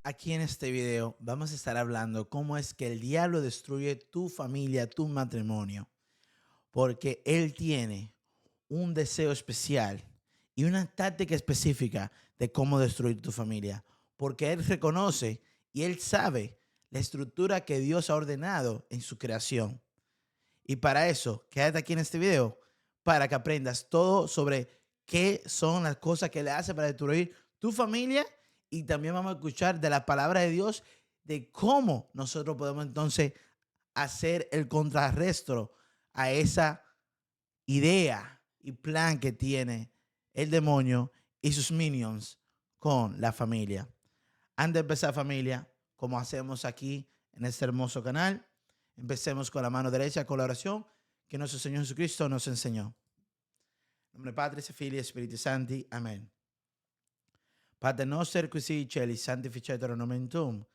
Aquí en este video vamos a estar hablando cómo es que el diablo destruye tu familia, tu matrimonio, porque él tiene un deseo especial y una táctica específica de cómo destruir tu familia, porque él reconoce y él sabe la estructura que Dios ha ordenado en su creación. Y para eso, quédate aquí en este video para que aprendas todo sobre qué son las cosas que le hace para destruir tu familia, y también vamos a escuchar de la palabra de Dios de cómo nosotros podemos entonces hacer el contrarresto a esa idea y plan que tiene el demonio y sus minions con la familia. Antes de empezar, familia, como hacemos aquí en este hermoso canal, empecemos con la mano derecha con la oración que nuestro Señor Jesucristo nos enseñó. En nombre del Padre, Filii e Spiriti Santi. Amén. Pater noster qui sei in cieli, sanctificetur nomen tuum,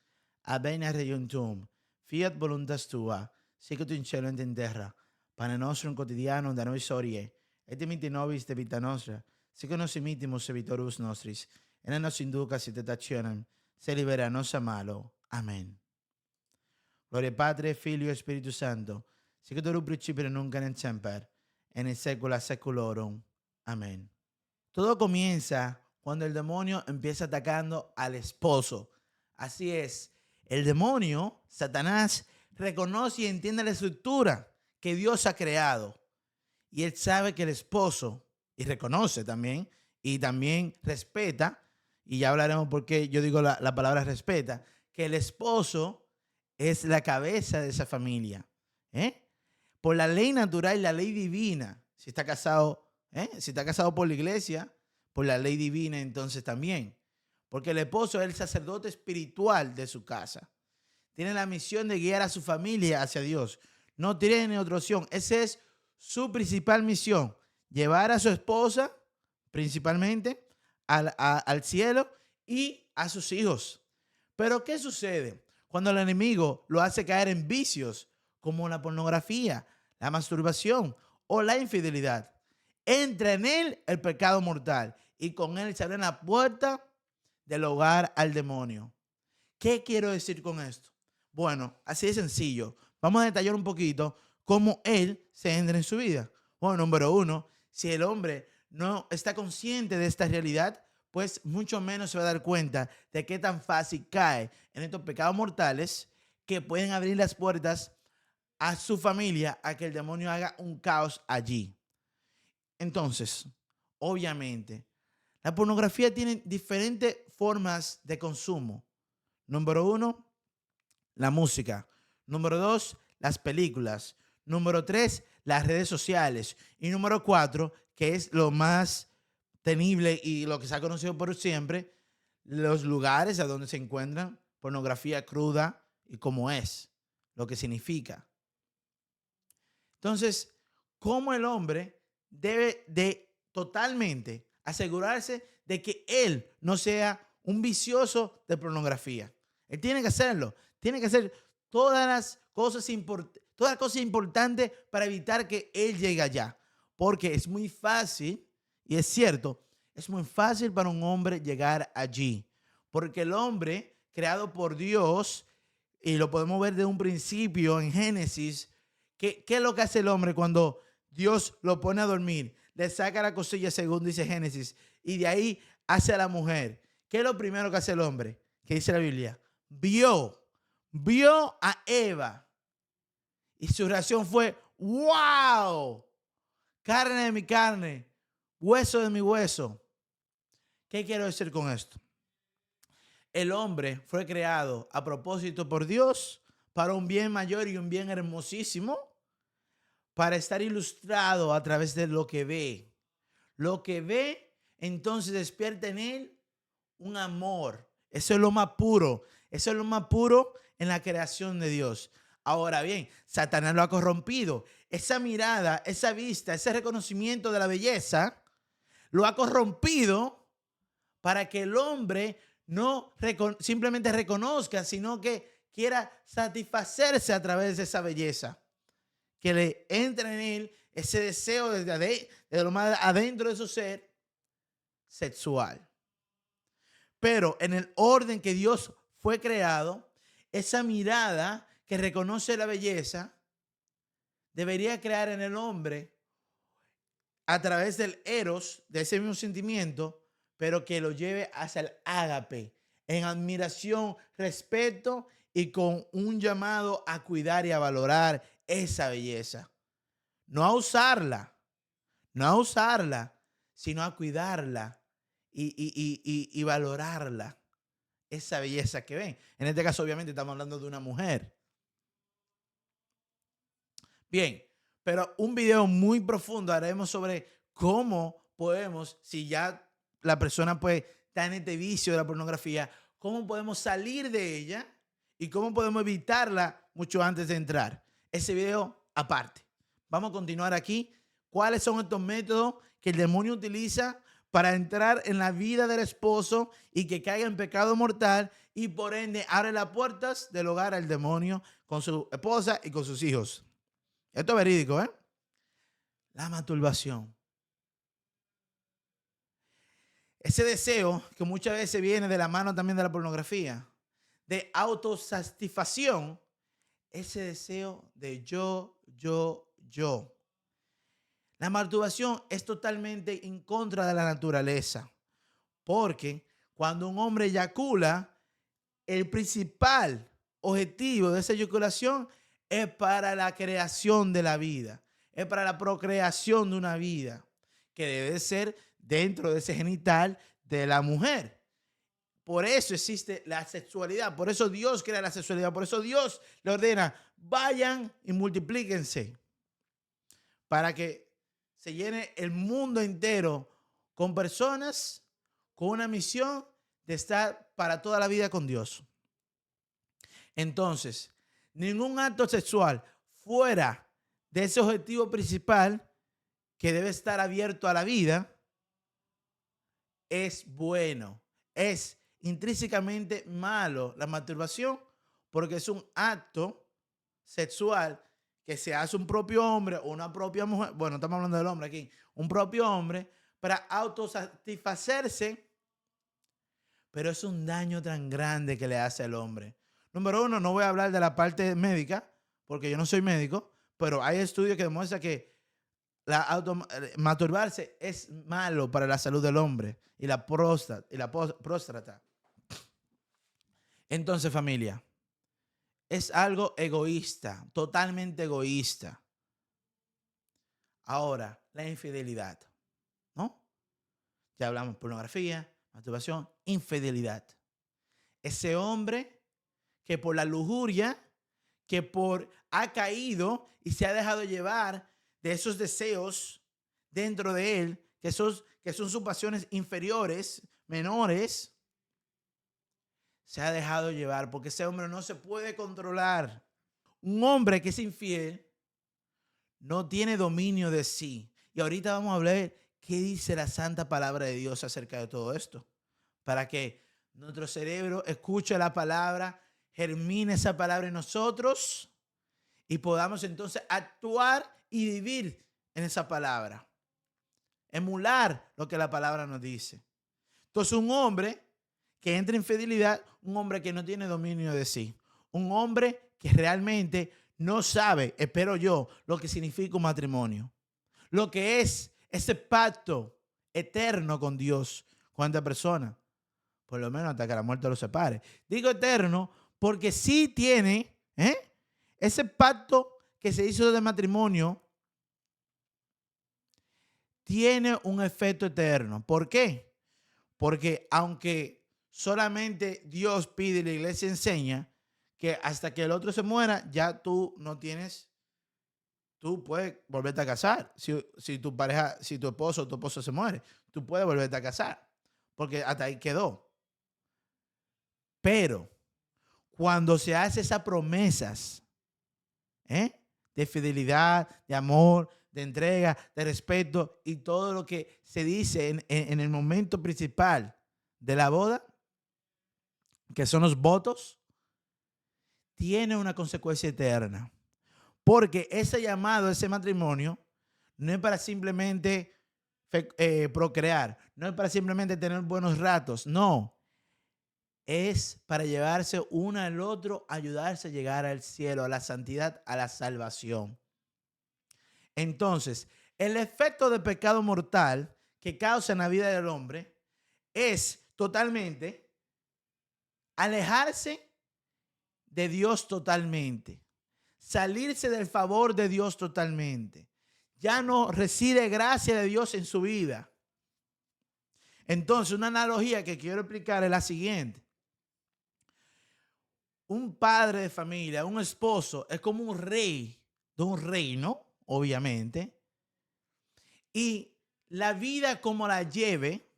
adveniat regnum tuum, fiat voluntas tua, sicut in cielo et in terra. Pane nostrum quotidianum da nobis hodie, et dimitti nobis debita nostra, sicut nos imitimus debitoribus nostris, et ne nos inducas in tentationem, se libera nos a malo. Amén. Gloria Padre, Filio e Spiritus Santo, sicut erat principio nunc et semper, et in saecula saeculorum. Amén. Todo comienza cuando el demonio empieza atacando al esposo. Así es, el demonio, Satanás, reconoce y entiende la estructura que Dios ha creado. Y él sabe que el esposo, y reconoce también, y también respeta, y ya hablaremos por qué yo digo la palabra respeta, que el esposo es la cabeza de esa familia. Por la ley natural y la ley divina, si está casado, si está casado por la iglesia, por la ley divina entonces también. Porque el esposo es el sacerdote espiritual de su casa. Tiene la misión de guiar a su familia hacia Dios. No tiene otra opción. Esa es su principal misión. Llevar a su esposa, principalmente, al cielo y a sus hijos. Pero ¿qué sucede cuando el enemigo lo hace caer en vicios como la pornografía, la masturbación o la infidelidad? Entra en él el pecado mortal y con él se abre la puerta del hogar al demonio. ¿Qué quiero decir con esto? Bueno, así de sencillo. Vamos a detallar un poquito cómo él se entra en su vida. Bueno, número uno, si el hombre no está consciente de esta realidad, pues mucho menos se va a dar cuenta de qué tan fácil cae en estos pecados mortales que pueden abrir las puertas a su familia a que el demonio haga un caos allí. Entonces, obviamente, la pornografía tiene diferentes formas de consumo. Número uno, la música. Número dos, las películas. Número tres, las redes sociales. Y número cuatro, que es lo más temible y lo que se ha conocido por siempre, los lugares a donde se encuentran pornografía cruda y cómo es, lo que significa. Entonces, ¿cómo el hombre debe de totalmente asegurarse de que él no sea un vicioso de pornografía? Él tiene que hacerlo. Tiene que hacer todas las cosas importantes para evitar que él llegue allá. Porque es muy fácil, y es cierto, es muy fácil para un hombre llegar allí. Porque el hombre, creado por Dios, y lo podemos ver de un principio en Génesis, ¿qué es lo que hace el hombre cuando Dios lo pone a dormir? Le saca la costilla, según dice Génesis, y de ahí hace a la mujer. ¿Qué es lo primero que hace el hombre? ¿Qué dice la Biblia? Vio a Eva y su reacción fue: ¡wow! Carne de mi carne, hueso de mi hueso. ¿Qué quiero decir con esto? El hombre fue creado a propósito por Dios para un bien mayor y un bien hermosísimo, para estar ilustrado a través de lo que ve. Lo que ve, entonces despierta en él un amor. Eso es lo más puro. Eso es lo más puro en la creación de Dios. Ahora bien, Satanás lo ha corrompido. Esa mirada, esa vista, ese reconocimiento de la belleza, lo ha corrompido para que el hombre no simplemente reconozca, sino que quiera satisfacerse a través de esa belleza. Que le entre en él ese deseo de lo más adentro de su ser sexual. Pero en el orden que Dios fue creado, esa mirada que reconoce la belleza, debería crear en el hombre a través del eros, de ese mismo sentimiento, pero que lo lleve hacia el ágape, en admiración, respeto y con un llamado a cuidar y a valorar esa belleza. No a usarla, no a usarla, sino a cuidarla y valorarla, esa belleza que ven. En este caso, obviamente, estamos hablando de una mujer. Bien, pero un video muy profundo haremos sobre cómo podemos, si ya la persona pues está en este vicio de la pornografía, cómo podemos salir de ella y cómo podemos evitarla mucho antes de entrar. Ese video aparte. Vamos a continuar aquí. ¿Cuáles son estos métodos que el demonio utiliza para entrar en la vida del esposo y que caiga en pecado mortal y por ende abre las puertas del hogar al demonio con su esposa y con sus hijos? Esto es verídico, ¿eh? La masturbación. Ese deseo que muchas veces viene de la mano también de la pornografía, de autosatisfacción, ese deseo de yo. La masturbación es totalmente en contra de la naturaleza, porque cuando un hombre eyacula, el principal objetivo de esa eyaculación es para la creación de la vida, es para la procreación de una vida, que debe ser dentro de ese genital de la mujer. Por eso existe la sexualidad, por eso Dios crea la sexualidad, por eso Dios le ordena, vayan y multiplíquense, para que se llene el mundo entero con personas con una misión de estar para toda la vida con Dios. Entonces, ningún acto sexual fuera de ese objetivo principal que debe estar abierto a la vida es bueno. Es intrínsecamente malo la masturbación porque es un acto sexual que se hace un propio hombre o una propia mujer, bueno, estamos hablando del hombre aquí, un propio hombre para autosatisfacerse, pero es un daño tan grande que le hace al hombre. Número uno, no voy a hablar de la parte médica, porque yo no soy médico, pero hay estudios que demuestran que masturbarse es malo para la salud del hombre y la próstata. Entonces, familia, es algo egoísta, totalmente egoísta. Ahora, la infidelidad, ¿no? Ya hablamos de pornografía, masturbación, infidelidad. Ese hombre que por la lujuria, ha caído y se ha dejado llevar de esos deseos dentro de él, que son sus pasiones inferiores, menores, se ha dejado llevar porque ese hombre no se puede controlar. Un hombre que es infiel no tiene dominio de sí. Y ahorita vamos a hablar qué dice la santa palabra de Dios acerca de todo esto, para que nuestro cerebro escuche la palabra, germine esa palabra en nosotros y podamos entonces actuar y vivir en esa palabra. Emular lo que la palabra nos dice. Entonces, un hombre que entra en infidelidad, un hombre que no tiene dominio de sí, un hombre que realmente no sabe, espero yo, lo que significa un matrimonio, lo que es ese pacto eterno con Dios, con esta persona, por lo menos hasta que la muerte los separe. Digo eterno porque sí tiene ese pacto que se hizo de matrimonio, tiene un efecto eterno. ¿Por qué? Porque aunque solamente Dios pide y la iglesia enseña que hasta que el otro se muera, ya tú no tienes, tú puedes volverte a casar. Si tu pareja, si tu esposo o tu esposo se muere, tú puedes volverte a casar, porque hasta ahí quedó. Pero cuando se hace esas promesas de fidelidad, de amor, de entrega, de respeto y todo lo que se dice en el momento principal de la boda, que son los votos, tiene una consecuencia eterna. Porque ese llamado, ese matrimonio, no es para simplemente procrear, no es para simplemente tener buenos ratos, no. es para llevarse uno al otro, ayudarse a llegar al cielo, a la santidad, a la salvación. Entonces, el efecto de pecado mortal que causa en la vida del hombre es totalmente alejarse de Dios totalmente, salirse del favor de Dios totalmente. Ya no reside gracia de Dios en su vida. Entonces, una analogía que quiero explicar es la siguiente. Un padre de familia, un esposo, es como un rey de un reino, obviamente. Y la vida como la lleve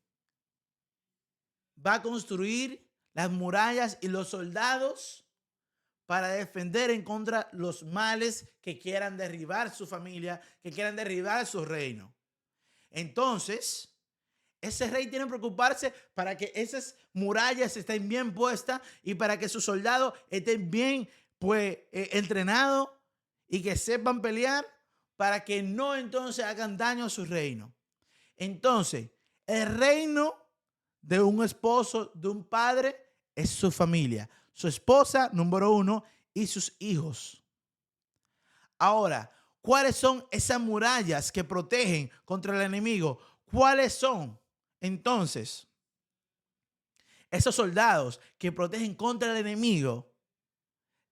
va a construir las murallas y los soldados para defender en contra los males que quieran derribar su familia, que quieran derribar su reino. Entonces, ese rey tiene que preocuparse para que esas murallas estén bien puestas y para que sus soldados estén bien entrenados y que sepan pelear para que no entonces hagan daño a su reino. Entonces, el reino de un esposo, de un padre, es su familia. Su esposa, número uno, y sus hijos. Ahora, ¿cuáles son esas murallas que protegen contra el enemigo? ¿Cuáles son? Entonces, esos soldados que protegen contra el enemigo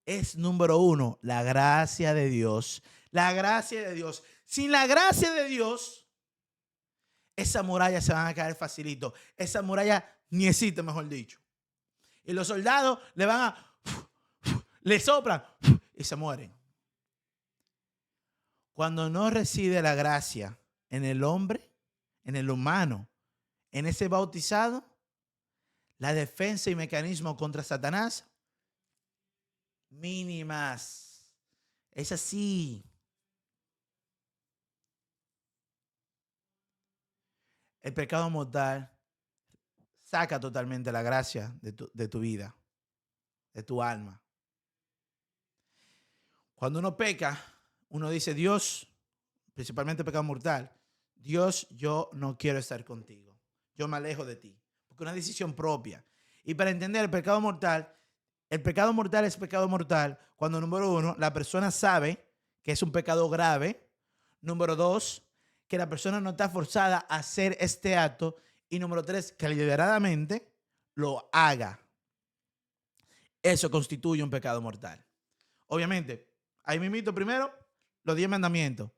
es, número uno, la gracia de Dios. La gracia de Dios. Sin la gracia de Dios, esas murallas se van a caer facilito. Esa muralla ni existe, mejor dicho. Y los soldados le soplan y se mueren. Cuando no reside la gracia en el hombre, en el humano, en ese bautizado, la defensa y mecanismo contra Satanás, mínimas. Es así. El pecado mortal saca totalmente la gracia de tu vida, de tu alma. Cuando uno peca, uno dice, Dios, principalmente pecado mortal, Dios, yo no quiero estar contigo. Yo me alejo de ti. Porque es una decisión propia. Y para entender el pecado mortal es pecado mortal cuando, número uno, la persona sabe que es un pecado grave. Número dos, que la persona no está forzada a hacer este acto. Y número tres, que deliberadamente lo haga. Eso constituye un pecado mortal. Obviamente, ahí mismo primero, los 10 mandamientos.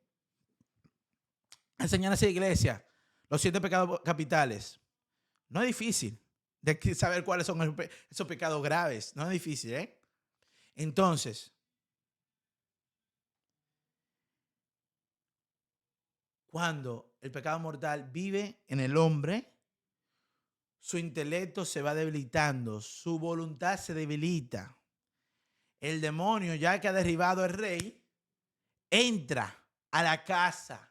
Enseñanza de iglesia, los 7 pecados capitales. No es difícil de saber cuáles son esos pecados graves. No es difícil, ¿eh? Entonces, cuando el pecado mortal vive en el hombre, su intelecto se va debilitando, su voluntad se debilita. El demonio, ya que ha derribado al rey, entra a la casa.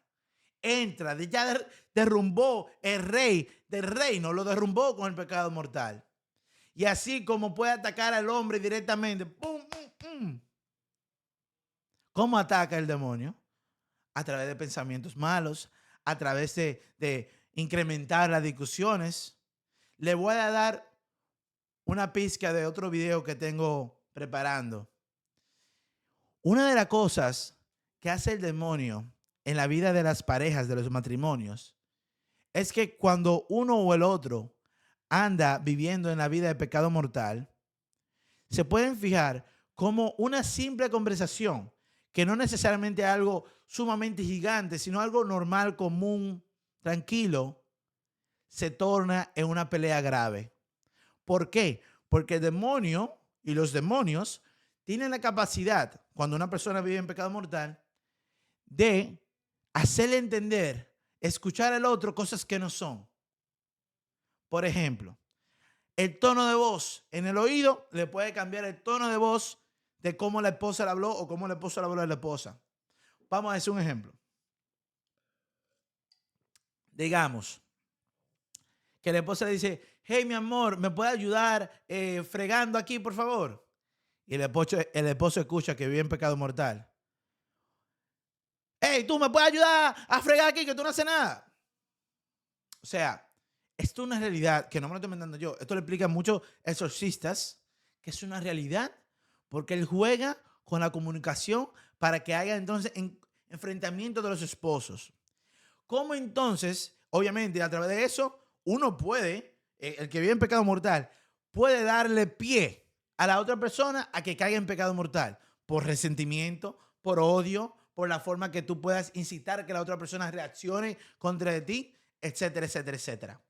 Ya derrumbó el rey del reino, lo derrumbó con el pecado mortal. Y así como puede atacar al hombre directamente, ¡pum, pum, pum! ¿Cómo ataca el demonio? A través de pensamientos malos, a través de incrementar las discusiones. Le voy a dar una pizca de otro video que tengo preparando. Una de las cosas que hace el demonio en la vida de las parejas, de los matrimonios, es que cuando uno o el otro anda viviendo en la vida de pecado mortal, se pueden fijar como una simple conversación, que no necesariamente algo sumamente gigante, sino algo normal, común, tranquilo, se torna en una pelea grave. ¿Por qué? Porque el demonio y los demonios tienen la capacidad, cuando una persona vive en pecado mortal, de hacerle entender, escuchar al otro cosas que no son. Por ejemplo, el tono de voz en el oído le puede cambiar el tono de voz de cómo la esposa le habló o cómo la esposa le habló a la esposa. Vamos a decir un ejemplo. Digamos que la esposa le dice, hey, mi amor, ¿me puede ayudar fregando aquí, por favor? Y el esposo escucha que vive en pecado mortal. Hey, tú me puedes ayudar a fregar aquí, que tú no haces nada. O sea, esto es una realidad que no me lo estoy inventando yo. Esto lo explican muchos exorcistas, que es una realidad, porque él juega con la comunicación para que haya entonces enfrentamiento de los esposos. ¿Cómo entonces, obviamente, a través de eso, uno puede, el que vive en pecado mortal, puede darle pie a la otra persona a que caiga en pecado mortal por resentimiento, por odio, por la forma que tú puedas incitar a que la otra persona reaccione contra de ti, etcétera, etcétera, etcétera.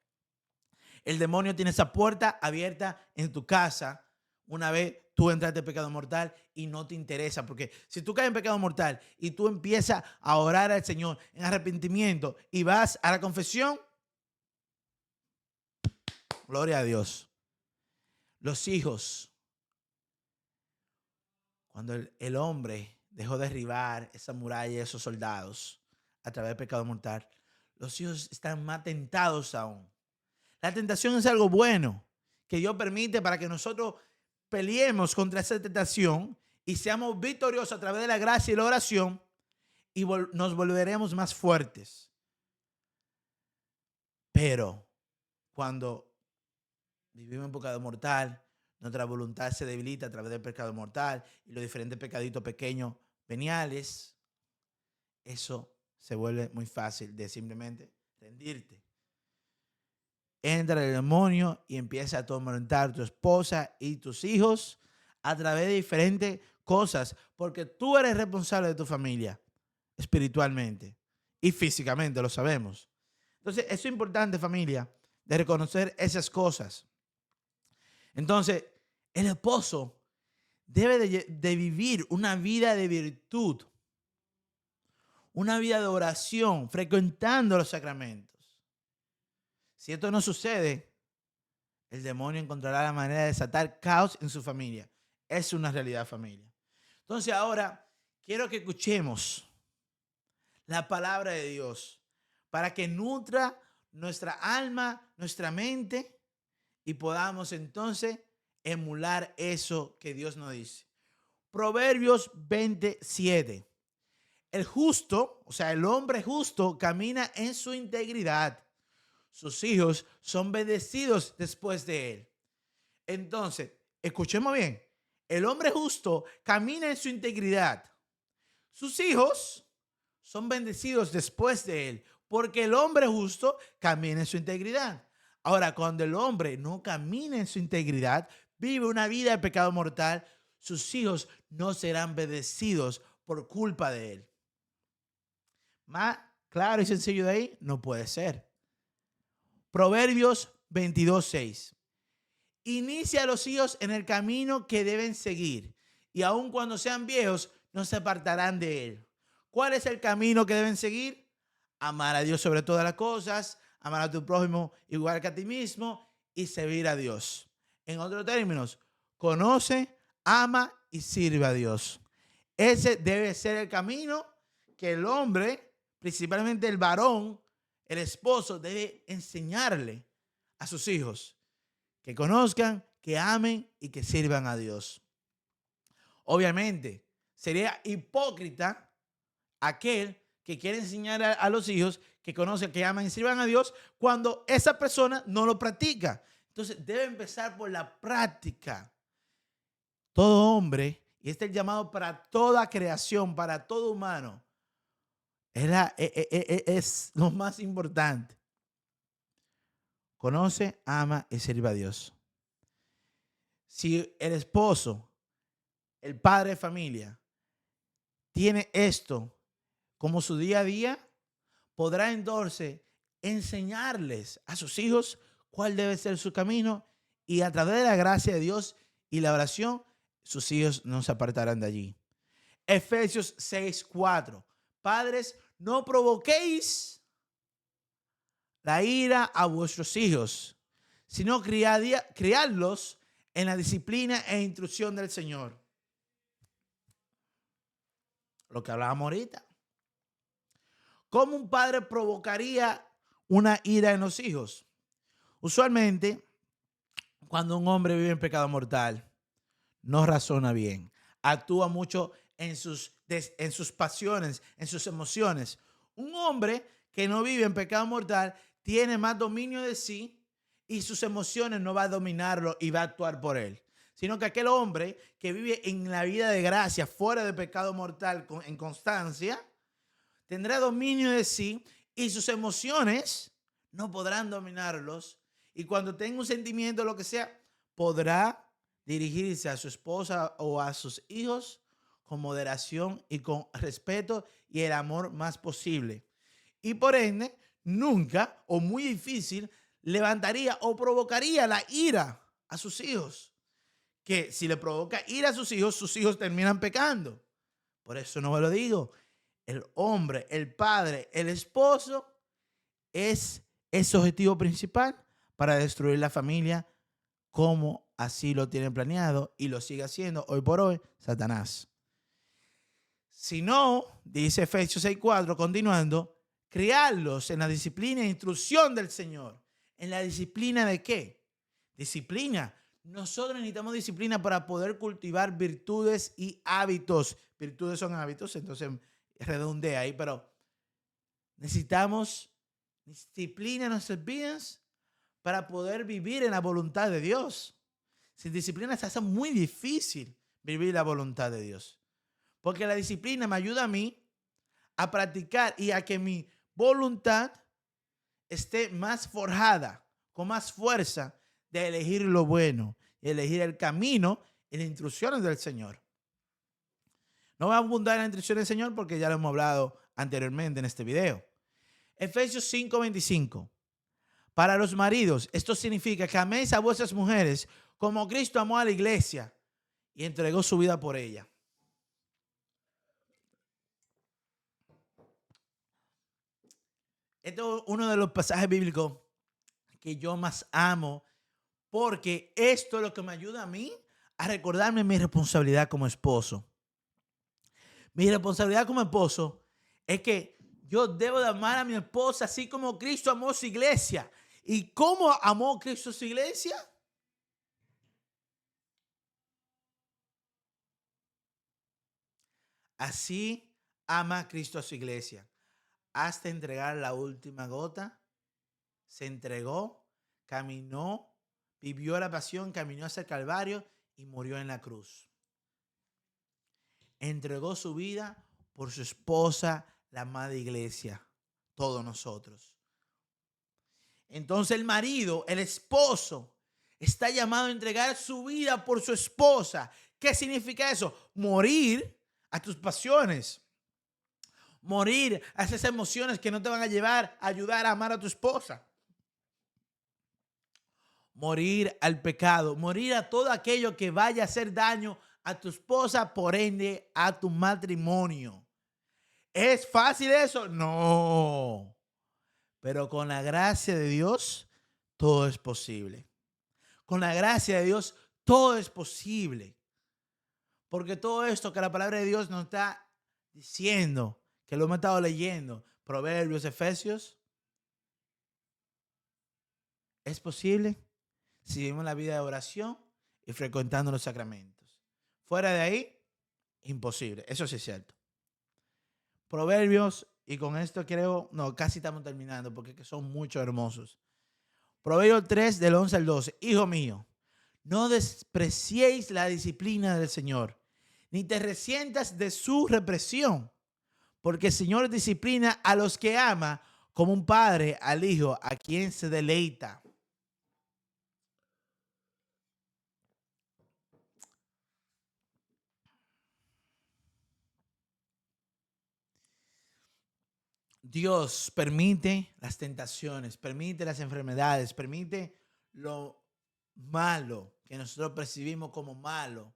El demonio tiene esa puerta abierta en tu casa una vez tú entraste en pecado mortal y no te interesa. Porque si tú caes en pecado mortal y tú empiezas a orar al Señor en arrepentimiento y vas a la confesión, gloria a Dios. Los hijos, cuando el hombre dejó derribar esa muralla y esos soldados a través del pecado mortal, los hijos están más tentados aún. La tentación es algo bueno que Dios permite para que nosotros peleemos contra esa tentación y seamos victoriosos a través de la gracia y la oración y nos volveremos más fuertes. Pero cuando vivimos en pecado mortal, nuestra voluntad se debilita a través del pecado mortal y los diferentes pecaditos pequeños veniales, eso se vuelve muy fácil de simplemente rendirte. Entra el demonio y empieza a atormentar a tu esposa y tus hijos a través de diferentes cosas, porque tú eres responsable de tu familia espiritualmente y físicamente, lo sabemos. Entonces, eso es importante, familia, de reconocer esas cosas. Entonces, el esposo debe de vivir una vida de virtud, una vida de oración, frecuentando los sacramentos. Si esto no sucede, el demonio encontrará la manera de desatar caos en su familia. Es una realidad, familia. Entonces ahora quiero que escuchemos la palabra de Dios para que nutra nuestra alma, nuestra mente y podamos entonces emular eso que Dios nos dice. Proverbios 27. El justo, o sea, el hombre justo camina en su integridad. Sus hijos son bendecidos después de él. Entonces, escuchemos bien. El hombre justo camina en su integridad. Sus hijos son bendecidos después de él, porque el hombre justo camina en su integridad. Ahora, cuando el hombre no camina en su integridad, vive una vida de pecado mortal, sus hijos no serán bendecidos por culpa de él. Más claro y sencillo de ahí, no puede ser. Proverbios 22:6. Inicia a los hijos en el camino que deben seguir, y aun cuando sean viejos, no se apartarán de él. ¿Cuál es el camino que deben seguir? Amar a Dios sobre todas las cosas, amar a tu prójimo igual que a ti mismo y servir a Dios. En otros términos, conoce, ama y sirve a Dios. Ese debe ser el camino que el hombre, principalmente el varón, el esposo, debe enseñarle a sus hijos. Que conozcan, que amen y que sirvan a Dios. Obviamente, sería hipócrita aquel que quiere enseñar a los hijos que conocen, que aman y sirvan a Dios cuando esa persona no lo practica. Entonces, debe empezar por la práctica. Todo hombre, y este es el llamado para toda creación, para todo humano, es lo más importante. Conoce, ama y sirve a Dios. Si el esposo, el padre de familia, tiene esto como su día a día, podrá entonces enseñarles a sus hijos cuál debe ser su camino y a través de la gracia de Dios y la oración, sus hijos no se apartarán de allí. Efesios 6:4. Padres, no provoquéis la ira a vuestros hijos, sino criadlos en la disciplina e instrucción del Señor. Lo que hablábamos ahorita. ¿Cómo un padre provocaría una ira en los hijos? Usualmente, cuando un hombre vive en pecado mortal, no razona bien, actúa mucho en sus pasiones, en sus emociones. Un hombre que no vive en pecado mortal tiene más dominio de sí, y sus emociones no va a dominarlo y va a actuar por él. Sino que aquel hombre que vive en la vida de gracia, fuera de pecado mortal, en constancia, tendrá dominio de sí y sus emociones no podrán dominarlos. Y cuando tenga un sentimiento, lo que sea, podrá dirigirse a su esposa o a sus hijos con moderación y con respeto y el amor más posible. Y por ende, nunca o muy difícil levantaría o provocaría la ira a sus hijos. Que si le provoca ira a sus hijos terminan pecando. Por eso no me lo digo. El hombre, el padre, el esposo es ese objetivo principal para destruir la familia, como así lo tiene planeado y lo sigue haciendo hoy por hoy Satanás. Si no, dice Efesios 6:4, continuando, criarlos en la disciplina e instrucción del Señor. ¿En la disciplina de qué? Disciplina. Nosotros necesitamos disciplina para poder cultivar virtudes y hábitos. Virtudes son hábitos, entonces redondea ahí, pero necesitamos disciplina en nuestras vidas para poder vivir en la voluntad de Dios. Sin disciplina se hace muy difícil vivir la voluntad de Dios. Porque la disciplina me ayuda a mí a practicar y a que mi voluntad esté más forjada, con más fuerza de elegir lo bueno y elegir el camino y las instrucciones del Señor. No voy a abundar en las instrucciones del Señor porque ya lo hemos hablado anteriormente en este video. Efesios 5:25. Para los maridos, esto significa que améis a vuestras mujeres como Cristo amó a la iglesia y entregó su vida por ella. Este es uno de los pasajes bíblicos que yo más amo, porque esto es lo que me ayuda a mí a recordarme mi responsabilidad como esposo. Mi responsabilidad como esposo es que yo debo de amar a mi esposa así como Cristo amó su iglesia. ¿Y cómo amó Cristo su iglesia? Así ama Cristo a su iglesia. Hasta entregar la última gota, se entregó, caminó, vivió la pasión, caminó hacia el Calvario y murió en la cruz. Entregó su vida por su esposa, la amada iglesia, todos nosotros. Entonces el marido, el esposo, está llamado a entregar su vida por su esposa. ¿Qué significa eso? Morir a tus pasiones. Morir a esas emociones que no te van a llevar a ayudar a amar a tu esposa. Morir al pecado, morir a todo aquello que vaya a hacer daño a tu esposa, por ende a tu matrimonio. ¿Es fácil eso? No. Pero con la gracia de Dios, todo es posible. Con la gracia de Dios, todo es posible. Porque todo esto que la palabra de Dios nos está diciendo, que lo hemos estado leyendo, Proverbios, Efesios, es posible si vivimos la vida de oración y frecuentando los sacramentos. Fuera de ahí, imposible. Eso sí es cierto. Proverbios, y con esto creo, no, casi estamos terminando porque son muchos hermosos. Proverbios 3, del 11 al 12. Hijo mío, no despreciéis la disciplina del Señor, ni te resientas de su represión, porque el Señor disciplina a los que ama como un padre al hijo a quien se deleita. Dios permite las tentaciones, permite las enfermedades, permite lo malo que nosotros percibimos como malo,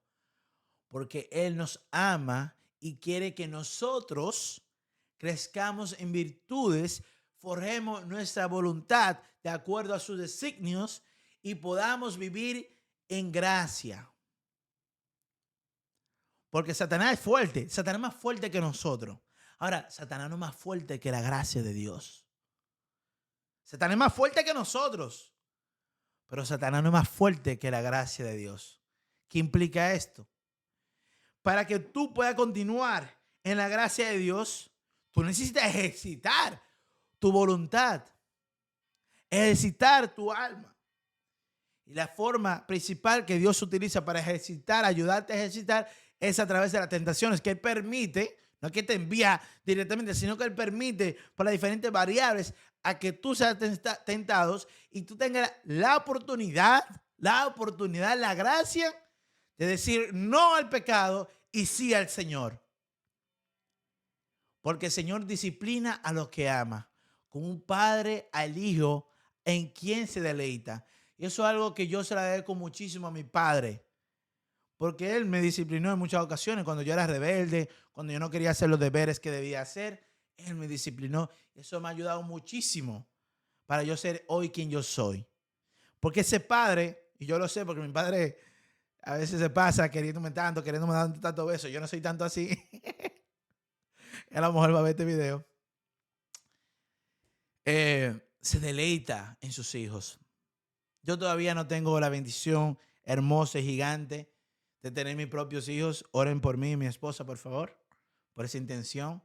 porque Él nos ama y quiere que nosotros crezcamos en virtudes, forjemos nuestra voluntad de acuerdo a sus designios y podamos vivir en gracia. Porque Satanás es fuerte, Satanás es más fuerte que nosotros. Ahora, Satanás no es más fuerte que la gracia de Dios. Satanás es más fuerte que nosotros, pero Satanás no es más fuerte que la gracia de Dios. ¿Qué implica esto? Para que tú puedas continuar en la gracia de Dios, tú necesitas ejercitar tu voluntad, ejercitar tu alma. Y la forma principal que Dios utiliza para ejercitar, ayudarte a ejercitar, es a través de las tentaciones que Él permite, no es que te envía directamente, sino que Él permite por las diferentes variables a que tú seas tentados y tú tengas la gracia de decir no al pecado y sí al Señor. Porque el Señor disciplina a los que ama, como un padre al hijo en quien se deleita. Y eso es algo que yo se lo agradezco muchísimo a mi padre, porque él me disciplinó en muchas ocasiones cuando yo era rebelde, cuando yo no quería hacer los deberes que debía hacer. Él me disciplinó. Eso me ha ayudado muchísimo para yo ser hoy quien yo soy. Porque ese padre, y yo lo sé porque mi padre a veces se pasa queriéndome dar tanto beso. Yo no soy tanto así. A lo mejor va a ver este video. Se deleita en sus hijos. Yo todavía no tengo la bendición hermosa y gigante de tener mis propios hijos. Oren por mí y mi esposa, por favor, por esa intención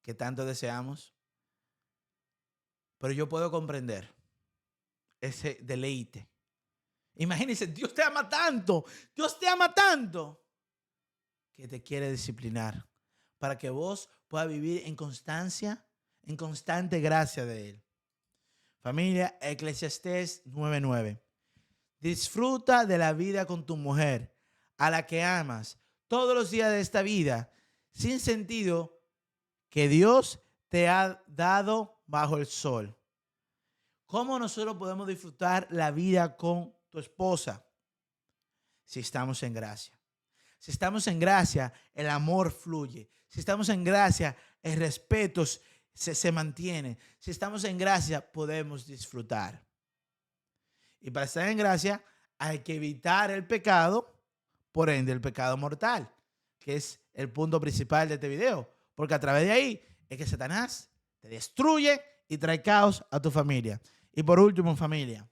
que tanto deseamos. Pero yo puedo comprender ese deleite. Imagínense, Dios te ama tanto que te quiere disciplinar para que vos puedas vivir en constancia, en constante gracia de Él. Familia, Eclesiastés 9:9. Disfruta de la vida con tu mujer, a la que amas, todos los días de esta vida, sin sentido que Dios te ha dado bajo el sol. ¿Cómo nosotros podemos disfrutar la vida con tu esposa? Si estamos en gracia. Si estamos en gracia, el amor fluye. Si estamos en gracia, el respeto se mantiene. Si estamos en gracia, podemos disfrutar. Y para estar en gracia, hay que evitar el pecado, por ende, el pecado mortal, que es el punto principal de este video. Porque a través de ahí es que Satanás te destruye y trae caos a tu familia. Y por último, familia,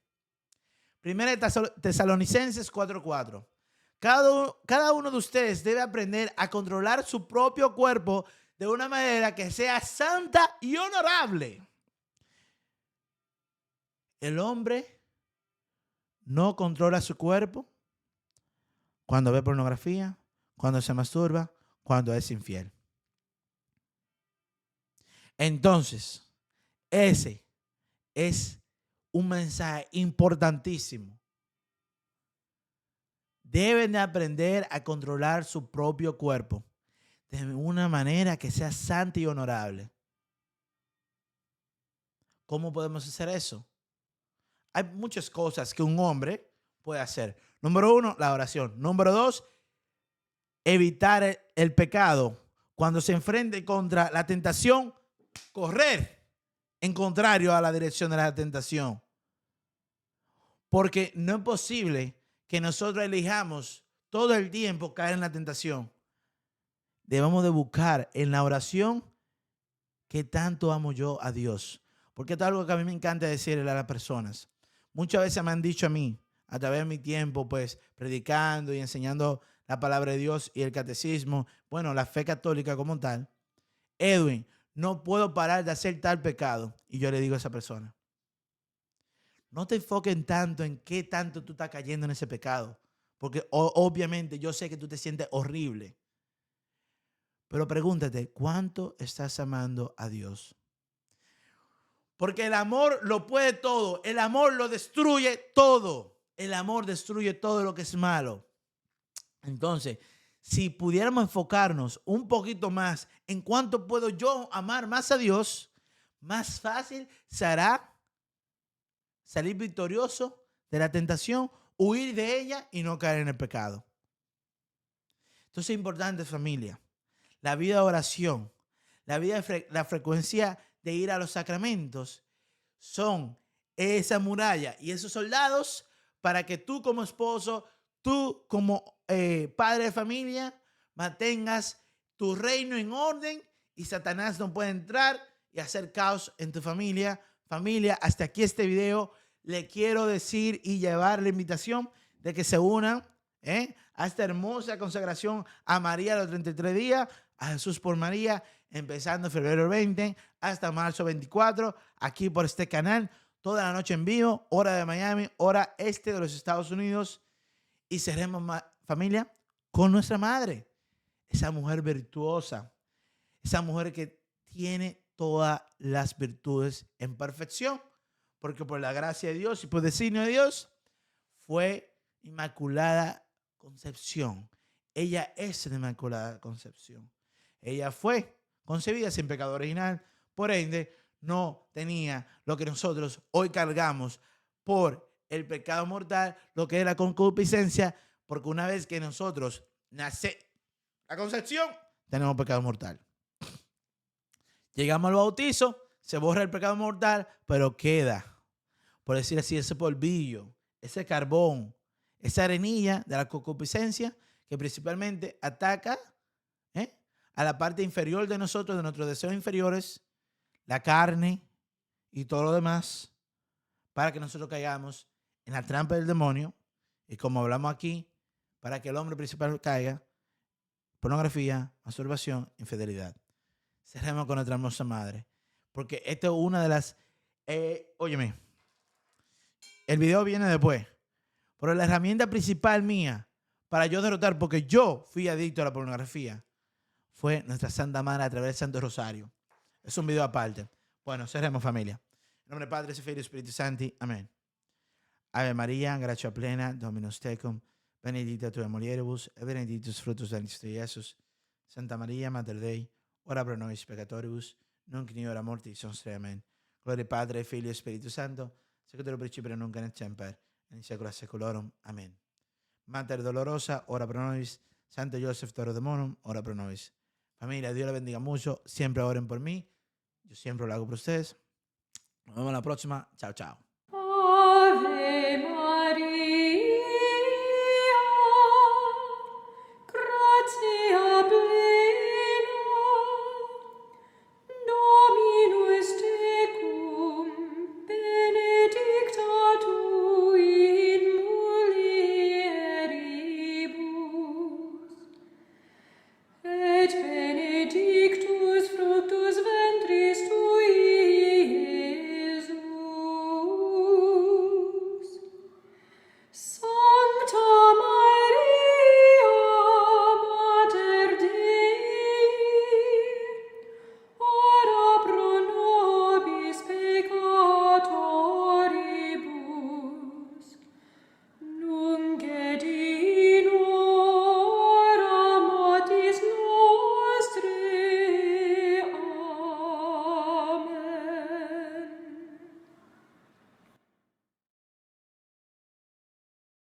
1 Tesalonicenses 4:4. Cada uno de ustedes debe aprender a controlar su propio cuerpo de una manera que sea santa y honorable. El hombre no controla su cuerpo cuando ve pornografía, cuando se masturba, cuando es infiel. Entonces, ese es un mensaje importantísimo. Deben de aprender a controlar su propio cuerpo de una manera que sea santa y honorable. ¿Cómo podemos hacer eso? Hay muchas cosas que un hombre puede hacer. Número 1, la oración. Número 2, evitar el pecado. Cuando se enfrente contra la tentación, correr en contrario a la dirección de la tentación. Porque no es posible que nosotros elijamos todo el tiempo caer en la tentación. Debemos de buscar en la oración qué tanto amo yo a Dios. Porque esto es algo que a mí me encanta decirle a las personas. Muchas veces me han dicho a mí, a través de mi tiempo, pues, predicando y enseñando la palabra de Dios y el catecismo, bueno, la fe católica como tal, Edwin, no puedo parar de hacer tal pecado. Y yo le digo a esa persona, no te enfoquen tanto en qué tanto tú estás cayendo en ese pecado, porque obviamente yo sé que tú te sientes horrible. Pero pregúntate, ¿cuánto estás amando a Dios? Porque el amor lo puede todo. El amor lo destruye todo. El amor destruye todo lo que es malo. Entonces, si pudiéramos enfocarnos un poquito más en cuánto puedo yo amar más a Dios, más fácil será salir victorioso de la tentación, huir de ella y no caer en el pecado. Entonces es importante, familia, la vida de oración, la frecuencia de ir a los sacramentos son esa muralla y esos soldados para que tú como esposo, tú como padre de familia, mantengas tu reino en orden y Satanás no puede entrar y hacer caos en tu familia. Familia, hasta aquí este video. Le quiero decir y llevar la invitación de que se unan a esta hermosa consagración a María los 33 días, a Jesús por María, empezando febrero 20 hasta marzo 24, aquí por este canal, toda la noche en vivo, hora de Miami, hora este de los Estados Unidos. Y cerremos, familia, con nuestra madre. Esa mujer virtuosa, esa mujer que tiene todas las virtudes en perfección, porque por la gracia de Dios y por designio de Dios fue Inmaculada Concepción. Ella es la Inmaculada Concepción. Ella fue concebida sin pecado original, por ende no tenía lo que nosotros hoy cargamos por el pecado mortal, lo que es la concupiscencia, porque una vez que nosotros nace la concepción, tenemos pecado mortal. Llegamos al bautizo, se borra el pecado mortal, pero queda, por decir así, ese polvillo, ese carbón, esa arenilla de la concupiscencia que principalmente ataca a la parte inferior de nosotros, de nuestros deseos inferiores, la carne y todo lo demás, para que nosotros caigamos en la trampa del demonio. Y como hablamos aquí, para que el hombre principal caiga, pornografía, masturbación, infidelidad. Cerremos con nuestra hermosa madre, porque esto es una de las... óyeme, el video viene después, pero la herramienta principal mía para yo derrotar, porque yo fui adicto a la pornografía, fue nuestra Santa Madre a través del Santo Rosario. Es un video aparte. Bueno, cerremos, familia. En nombre del Padre, Hijo y Espíritu Santo. Amén. Ave María, gracia plena, Dominus tecum, benedicta tu in mulieribus, et benedictus fructus ventris tui, Iesus. Santa María, Mater Dei, ora pro nobis peccatoribus, nunc in hora mortis nostre. Amén. Gloria al Padre, Figlio e Spiritus Santo, secundo principio nunc et semper, in saecula saeculorum. Amén. Mater dolorosa, ora pro nobis. Santo Joseph, Toro Demonum, ora pro nobis. Familia, Dios la bendiga mucho. Siempre oren por mí. Yo siempre lo hago por ustedes. Nos vemos la próxima. Chao, chao.